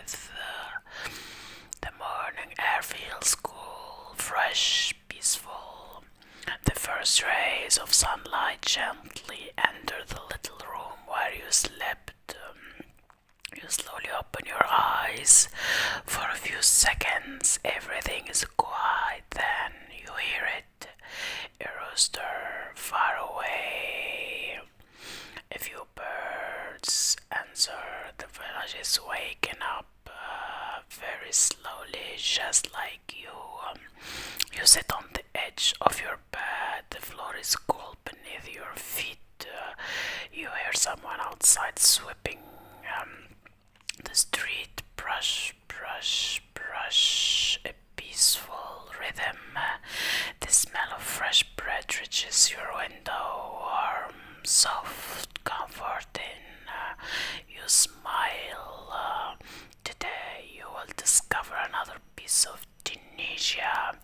breath. The morning air feels cool, fresh, peaceful. The first rays of sunlight gently enter the little room where you slept. You slowly open your eyes. For a few seconds, everything is quiet. Then you hear it. A rooster far away. A few birds answer. The village is waking up very slowly, just like you. You sit on the edge of your bed. The floor is cool beneath your feet. You hear someone outside sweeping the street. Brush, brush, brush. A peaceful rhythm. The smell of fresh bread reaches your window. Warm, soft, comforting. You smile. Today you will discover another piece of Tunisia,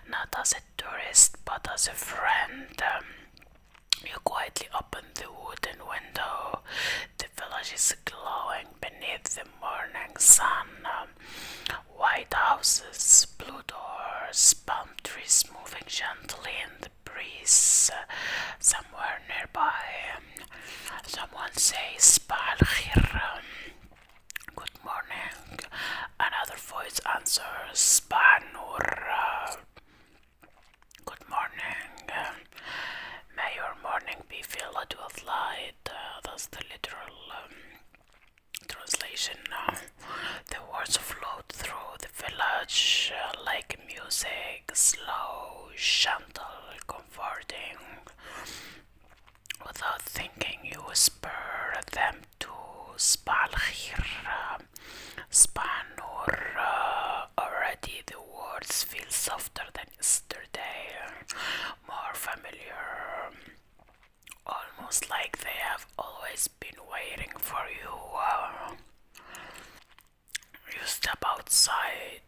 not as a tourist but as a friend. You quietly open the wooden window. The village is glowing beneath the morning sun. White houses, blue doors, palm trees moving gently in the breeze. Somewhere nearby, someone says "Sabah al-Khir," good morning. Another voice answers "Sabah al-Noor," good morning. May your morning be filled with light. That's the literal translation. The words float through the village like music, slow, gentle, comforting. Without thinking, you whisper them to "Sabah al-Khir," "Sabah al-Noor." Already the words feel softer than yesterday, more familiar, almost like they have always been waiting for you. You step outside.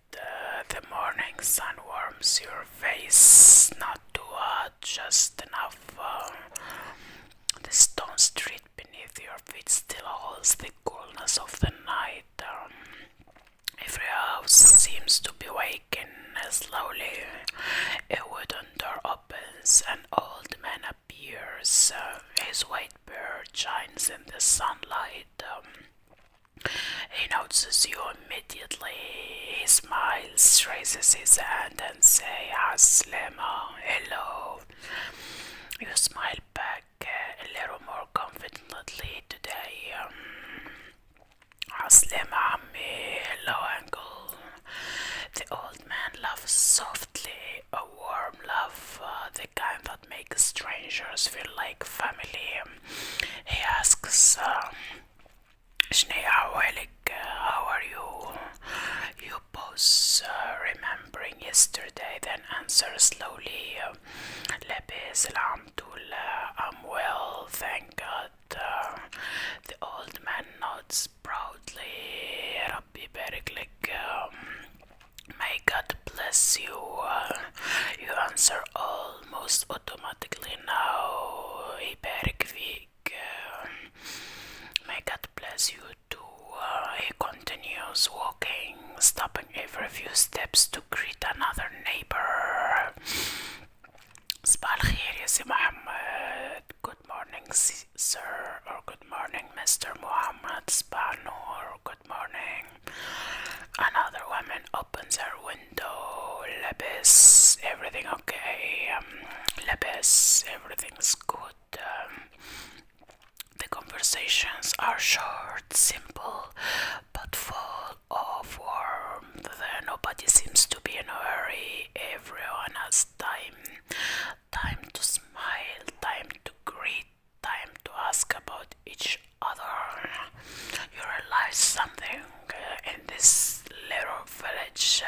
The morning sun warms your face, not too hot, just enough. The stone street beneath your feet still holds the coolness of the night. Every house seems to be waking slowly. A wooden door opens. An old man appears. His white beard shines in the sunlight. He notices you immediately. He smiles, raises his hand and says, "Aslema, hello." You smile back a little more confidently today. "Aslema, ammi, hello, uncle." The old man laughs softly, a warm laugh, the kind that makes strangers feel like family. He asks, "Shni awalik, how are you?" You pause, remembering yesterday, then answer slowly, "Labis alhamdulillah, I'm well, thank God." The old man nods proudly. "Rabbi barik lak, may God bless you." You answer almost automatically now, "Barik fik." May God bless you too. He continues walking, stopping every few steps to greet another neighbor. "Sabah al-Khair, ya Si Muhammad." Good morning, sir, or good morning, Mr. Muhammad. "Sabah al-Noor," good morning. Another woman opens her window. "Labis, everything okay?" "Labis, everything's good." The conversations are short, simple, but full of warmth. Nobody seems to be in a hurry. Everyone has time. Time to smile, time to greet, time to ask about each other. You realize something in this little village.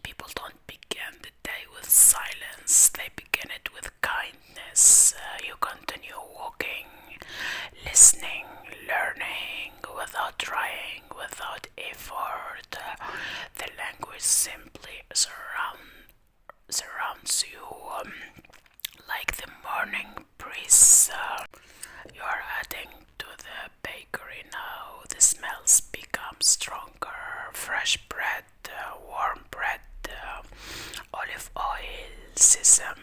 People don't begin the day with silence, they begin it with kindness. You continue walking, listening, learning, without trying, without effort. The language simply surrounds you like the morning breeze. You are heading to the bakery now. The smells become stronger. Fresh bread, warm bread, olive oil, sesame.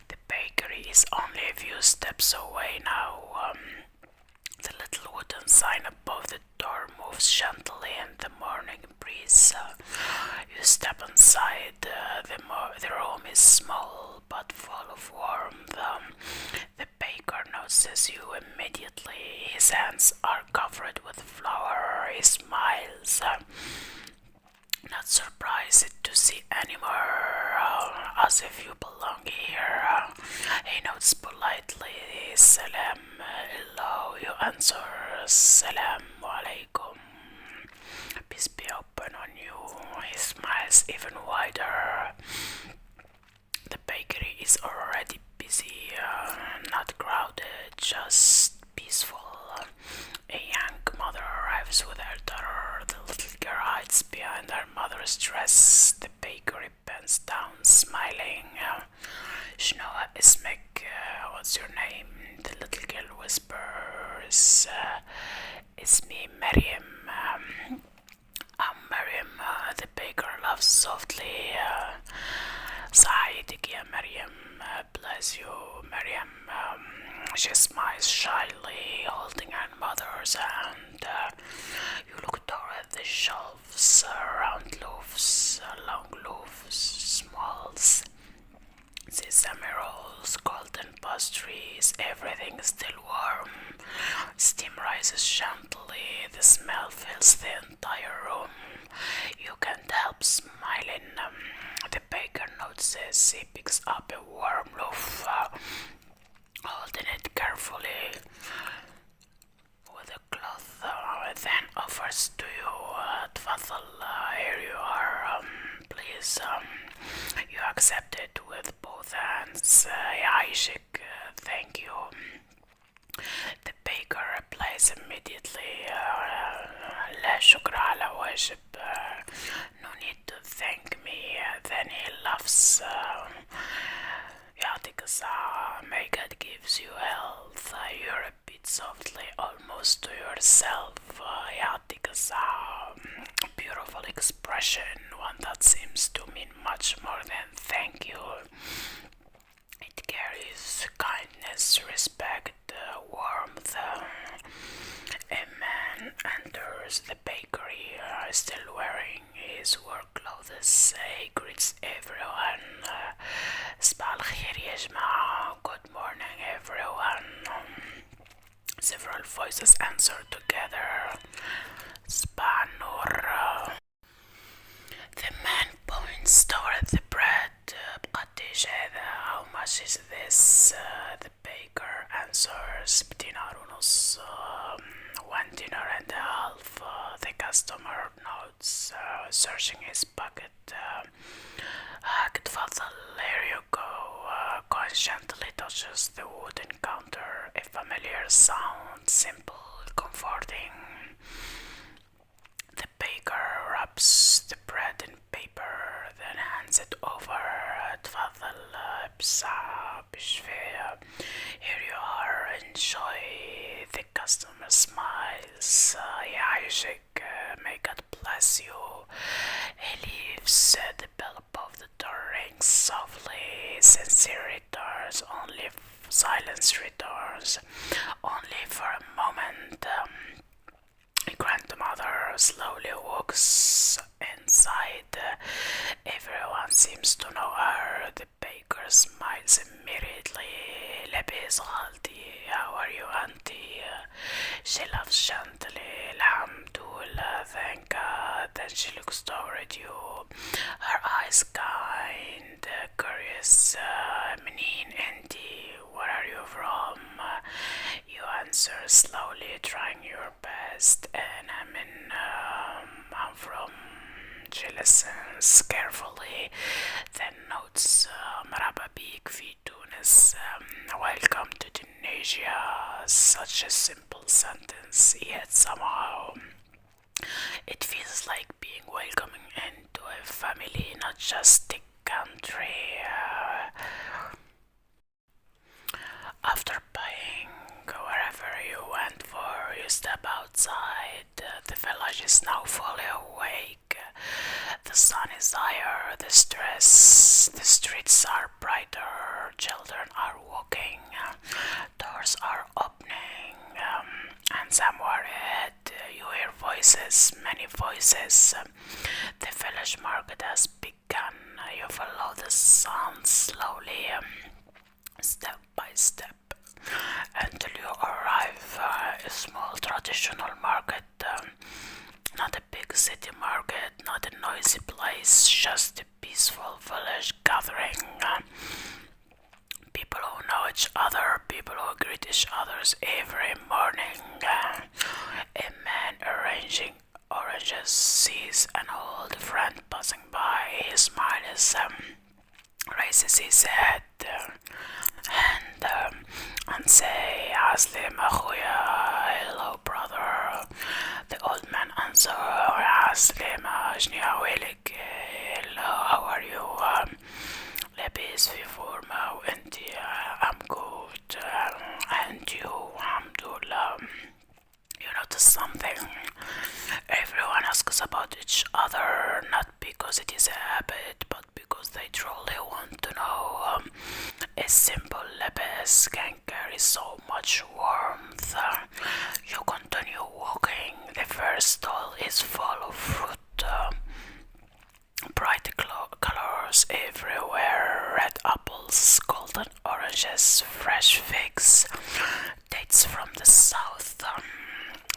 The bakery is only a few steps away now. The little wooden sign above the door moves gently in the morning breeze. You step inside. The room is small but full of warmth. The baker notices you immediately. His hands are covered with flour. He smiles, not surprised to see anymore, as if you belong here. He nods politely, Salam, hello. You answer, Salam alaikum. Peace be upon you. He smiles even wider. The bakery is already busy, not crowded, just peaceful. A young mother arrives with her daughter. The little girl hides behind her mother's dress. The bakery bends down, smiling. Shnoa Ismek, what's your name? The little girl whispers, it's me, Maryam. I'm Maryam. The baker laughs softly. Sa'idek ya Maryam. Bless you, Maryam. She smiles shyly, holding her mother's hand. You look toward the shelves, round loaves, long loaves, smalls, sesame rolls, golden pastries. Everything is still warm. Steam rises gently. The smell fills the entire room. You can't help smiling. The baker notices. He picks up a warm loaf, holding it carefully with a cloth, then offers to you. Tfadal, here you are. Please, you accept it with both hands. Yaishik, thank you. The baker replies immediately, لا شكر على واجب. No need to thank me. Then he laughs. يعطيك الصحة. May God gives you health. You repeat softly, almost to yourself. يعطيك الصحة. Beautiful expression, one that seems to mean much more than thank you. It carries kindness, respect, warmth. A man enters the bakery, still wearing his work clothes. He greets everyone. صباح الخير يا جماعة. Good morning, everyone. Several voices answer together. صباح النور. The man points toward the bread. بقديش هذا? How much is this? The baker answers بدينار ونص. 1 dinar and a half. The customer nods, searching his pocket. تفضل, here you go. Coin gently touches the wooden counter. A familiar sound, simple, comforting. The baker wraps the bread in paper, then hands it over. تفضل بساعة بشفاء. Here you are, enjoy. The customer smiles. يعيشك. May God bless you. He leaves. The bell above the door rings softly. Sincere returns. Only silence returns. Only for a moment. Grandmother slowly walks inside. Everyone seems to know her. The baker smiles immediately. لبيس خالتي. How are you, auntie? She laughs gently. Alhamdulillah, thank God. Then she looks toward you. Her eyes kind, curious. منين انتي? Where are you from? You answer slowly, trying your best. And I'm from. She listens carefully, then notes مرحبا بيك في تونس. Welcome to Tunisia. Such a simple sentence, yet somehow it feels like being welcoming into a family, not just a country. After paying wherever you went for, you step outside. The villa village is now fully awake. The sun is higher, the streets are brighter, children are walking, doors are opening, and somewhere ahead you hear voices, many voices. The village market has begun. You follow the sound slowly, step by step, until you arrive a small traditional market. Not a big city market, not a noisy place, just a peaceful village gathering. People who know each other, people who greet each other every morning. A man arranging oranges sees an old friend passing by. He smiles, raises his head, and say, Aslim Akhuya, hello brother. The old man answers, Aslim, Ajni Awilik, hello, how are you? لاباس في فورمة وانتي I'm good and you alhamdulillah. You notice something? Everyone asks about each other, not because it is a habit, but because they truly want to know. A simple labas can carry so much warmth. You continue walking. The first stall is full of fruit. Bright colors everywhere, red apples, golden oranges, fresh figs, dates from the south.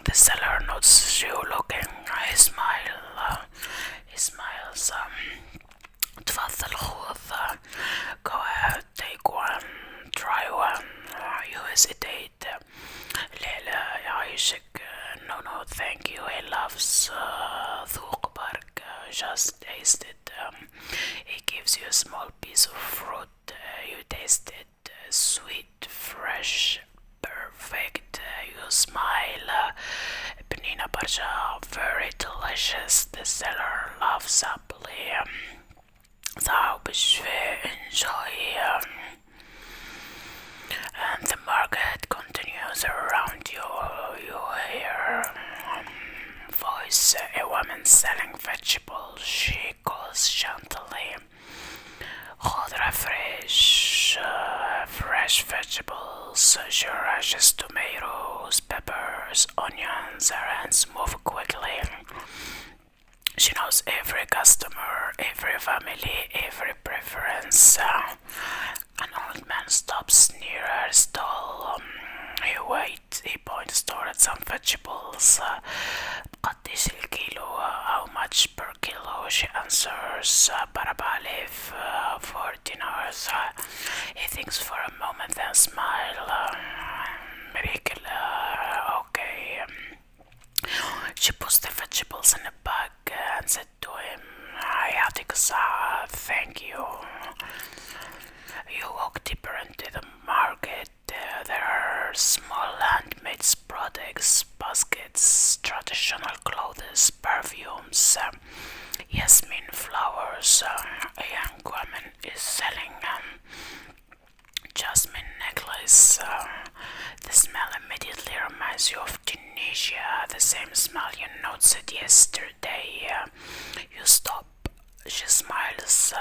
The seller notes you looking. He smiles. تفضل خذ. Go ahead, take one, try one. You hesitate. ليلى يعيشك. No, thank you. He loves ذوق برك. Just taste it. He gives you a small piece of fruit. You taste it. Sweet, fresh, perfect. You smile. Penina Barsha, very delicious. The seller laughs happily. Thou enjoy. And the market continues around you. You hear voice, a woman selling vegetables. She calls gently, خضرة fresh vegetables. She rushes tomatoes, peppers, onions. Her hands move quickly. She knows every customer, every family, every preference. An old man stops near her stall. He points toward some vegetables. قديش الكيلو? How much per kilo? She answers. Barabalif, 4 dinars. He thinks for a moment, then smiles. Miracle, okay. She puts the vegetables in a bag and said to him, Yatik Sa, thank you. You walk deeper into the market. There are small handmade products, baskets, traditional clothes, perfumes, jasmine flowers. A young woman is selling jasmine necklace. The smell immediately reminds you of Tunisia, the same smell you noticed yesterday. You stop. She smiles.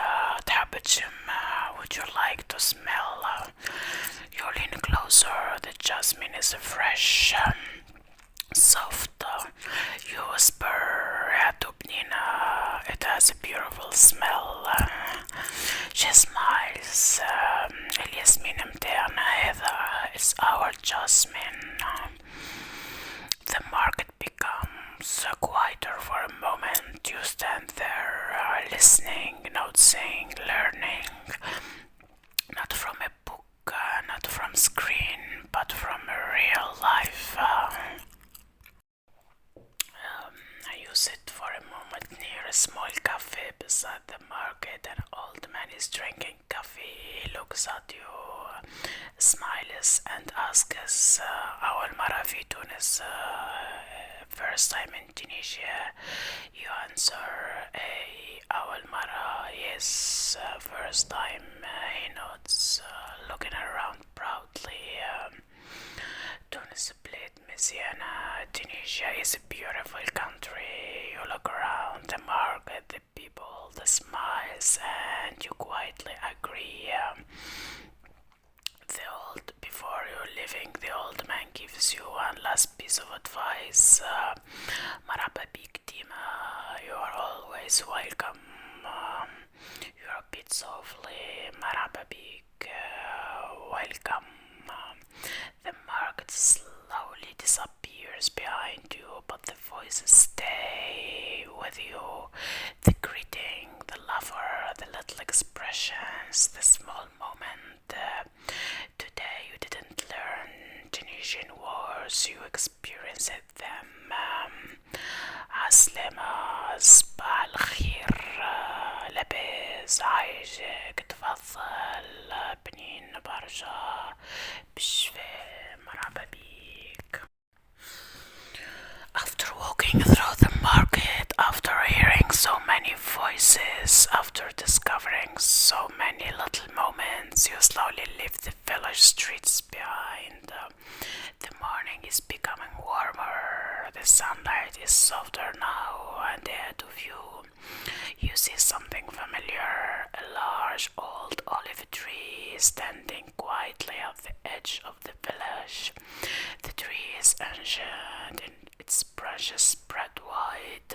Tabajem, would you like to smell? You lean closer. The jasmine is fresh, soft. You whisper, Tubnina, it has a beautiful smell. She smiles. الياسمين متاعنا هذا, it's our jasmine. The market becomes quieter for a moment. You stand there, listening, noticing, learning. Not from a book, not from screen, but from real life. You sit for a moment near a small cafe beside the market. An old man is drinking coffee. He looks at you, smiles, and asks, أول مرة في تونس? First time in Tunisia? You answer, أول مرة, yes, first time. He nods, looking around proudly. Tunis played Messiana. Tunisia is a beautiful country. smiles and you quietly agree. Before you're leaving, the old man gives you one last piece of advice. Marhaba bik Dima, you are always welcome. You're a bit softly. Marhaba bik, welcome. The market slowly disappears behind you, but the voices stay with you. The greeting, the laughter, the little expressions, the small moment. Today you didn't learn Tunisian words, you experienced them. عسلامة صباح الخير لاباس عايشك تفضل بنين برشا بالشفاء مرحبا بيك. After walking through the market, after hearing so many voices, after discovering so many little moments, you slowly leave the village streets behind. The morning is becoming warmer, the sunlight is softer now, and ahead of you see something familiar, a large old olive tree standing quietly at the edge of the village. The tree is ancient and its branches spread wide,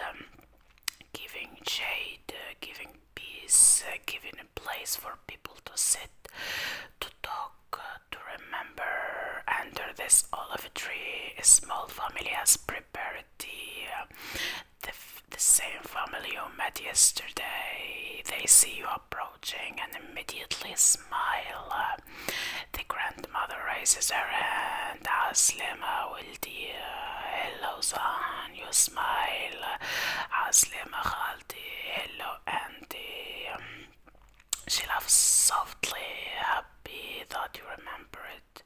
giving shade, giving peace, giving a place for people to sit, to talk, to remember. Under this olive tree, a small family has prepared tea. The same family you met yesterday. They see you approaching and immediately smile. The grandmother raises her hand. Aslema Wildi. Hello, son. You smile. Aslema Khalti. Hello, auntie. She laughs softly, happy that you remember it.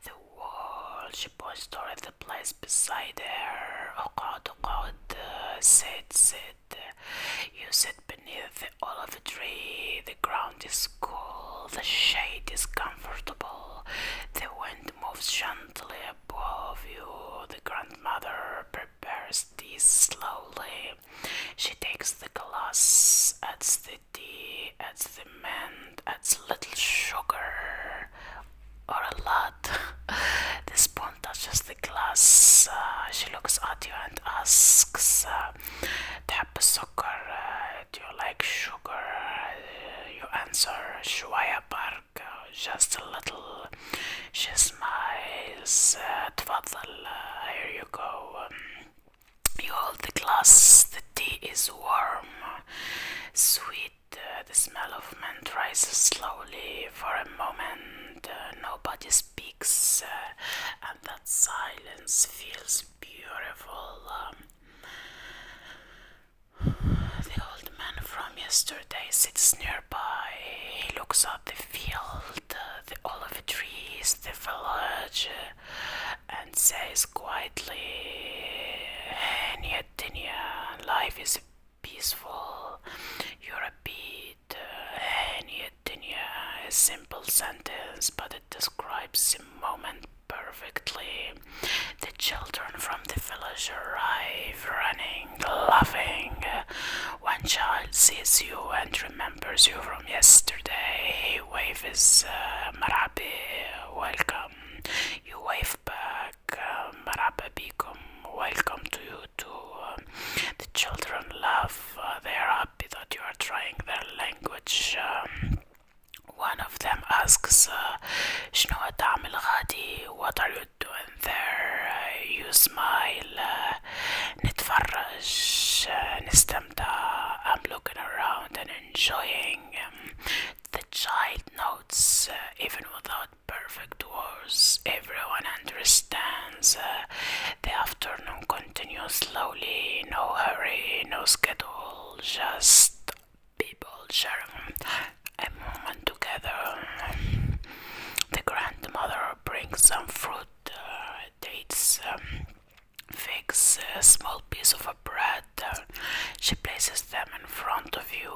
The wall. She points toward the place beside her. Uqad, uqad. Sit. You sit beneath the olive tree. The ground is cool. The shade is comfortable. The wind moves gently above you. The grandmother prepares tea slowly. She takes the glass, adds the tea, adds the mint, adds a little sugar. Or a lot. The spoon touches the glass. She looks at you and asks, تحب السكر? Do you like sugar? You answer, شوية برك, just a little. She smiles. تفضل, here you go. You hold the glass. The tea is warm, sweet. The smell of mint rises slowly. For a moment, nobody speaks, and that silence feels beautiful. The old man from yesterday sits nearby. He looks at the field, the olive trees, the village, and says quietly, Hania Dinya, life is peaceful. You're a beat. Hania Dinya, a simple sentence, but it describes the moment perfectly. The children from the village arrive, running, laughing. One child sees you and remembers you from yesterday. He waves, Marhabi, welcome. You wave back, Marhaba bikum, welcome to you too. The children laugh, they are happy that you are trying their language. One of them asks, شنو تعمل غادي? What are you doing there? You smile, نتفرج, نستمتع. I'm looking around and enjoying. The child notes, even without perfect words, everyone understands. The afternoon continues slowly, no hurry, no schedule, just people sharing a moment together. The grandmother brings some fruit, dates, figs, a small piece of a bread. She places them in front of you.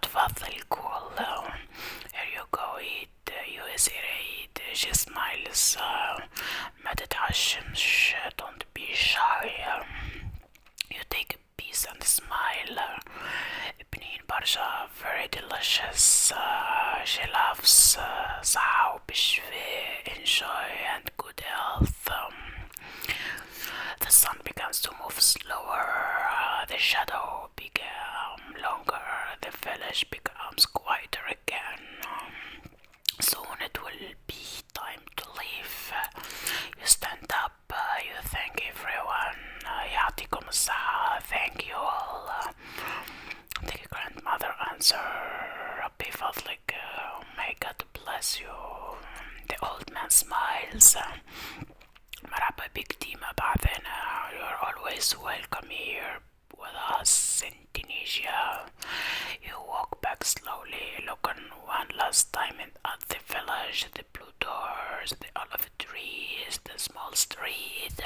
تفضل كل. Here you go, eat. You eat. She smiles. ما تتعشمش. Don't be shy. You take a piece and smile. Lebanese Barsha, very delicious. She loves صحة وبشفاء, enjoy and good health. The sun begins to move slower, the shadow becomes longer, the village becomes quieter again. Soon it will be time to leave. You stand up, you thank everyone. يعطيكم الصحة, thank you all. The grandmother answered, ربي فضلك, may God bless you. The old man smiles. مرحبا بك ديما بعدنا. You're always welcome here with us in Tunisia. You walk back slowly, looking one last time at the village, the blue doors, the olive trees, the small street,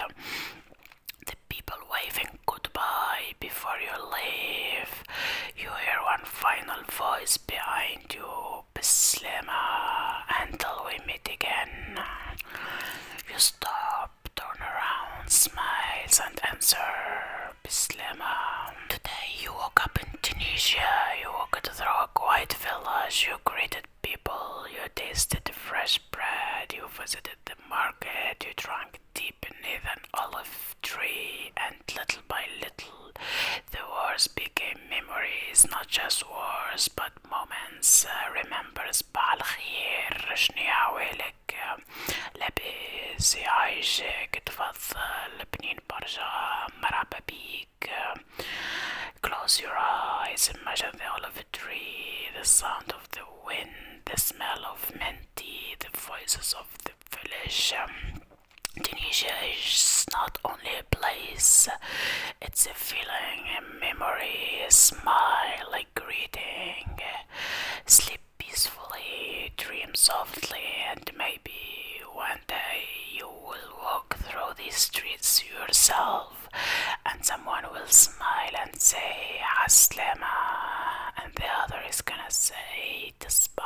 the people waving goodbye before you leave. You hear one final voice behind you, Bislema, until we meet again. You stop, turn around, smiles and answer, Bislema. Today you woke up in Tunisia, you walked through a quiet village, you greeted people, you tasted fresh bread, you visited the market, you drank tea beneath an olive tree, and little by little the words became memories, not just words but moments. Remember صباح الخير, شنو يعوالك, لاباس, يعيشك, تفضل, بنين برجا, مرحبا بيك. Close your eyes, imagine the olive tree, the sound of the wind, the smell of minty, the voices of the village. Tunisia is not only a place, it's a feeling, a memory, a smile, a greeting. Sleep peacefully, dream softly, and maybe one day you will walk through these streets yourself, and someone will smile and say Aslama, and the other is gonna say Tasbih.